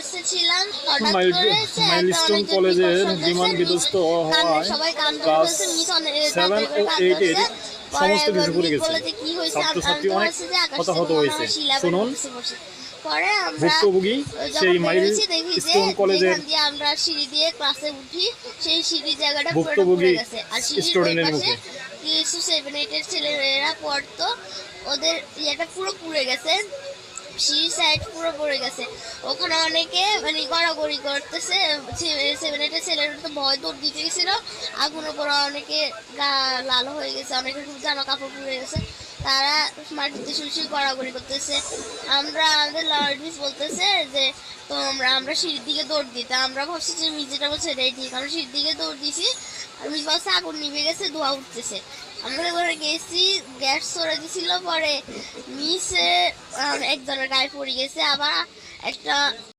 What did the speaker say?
ক্লাসে ছিলাম, হঠাৎ করে মাইলস্টোন কলেজের বিমান বিধ্বস্ত হওয়ায় সবাই কান ধরে ক্লাস ফেলছে, মিস অনেক 7 ও 8 এর পরে সমস্ত কিছু পড়ে গেছে। বলে যে কি হয়েছে, আমি ছাত্রছাত্রী তো অনেক বলছি যে আকাশ হতাহত থেকে মনে হয়েছে। হয় শিলা শুনুন, বসে। পরে আমরা ভুক্তভোগী সেই যখন বেরোচ্ছি দেখি যে মাইলস্টোন কলেজের যেখান দিয়ে আমরা সিঁড়ি দিয়ে ক্লাসে উঠি সেই সিঁড়ির জায়গাটা পুরোটা ভুক্তভোগী পড়ে গেছে। আর সিঁড়ির ওই স্টুডেন্টের পাশে মুখে কিছু 7-8 এর ছেলেরা পড়তো, ওদের ইয়েটা পুরো পুড়ে গেছে, সিঁড়ির সাইড পুরো পড়ে গেছে। ওখানে অনেকে মানে গড়াগড়ি করতেছে, 7-8 এর ছেলেরা তো ভয় দৌড় দিতে গেছিল, আগুনের পরে অনেকে গা লাল হয়ে গেছে, অনেকে খুব জামা কাপড় পুড়ে গেছে, তারা মাটিতে শুয়ে গড়াগড়ি করতেছে। আমাদের লর্ড মিস বলতেছে যে আমরা সিঁড়ির দিকে দৌড় দিই, তা আমরা ভাবছি যে মিজিটা বলছে রেডি, কারণ সিঁড়ির দিকে দৌড় দিছি, আর মিস বলছে আগুন নিভে গেছে, ধোঁয়া উঠতেছে। আমরা এবারে গেছি, গ্যাস সরে দিছিল, পরে মিসে একজনের গায়ে পড়ে গেছে, আবার একটা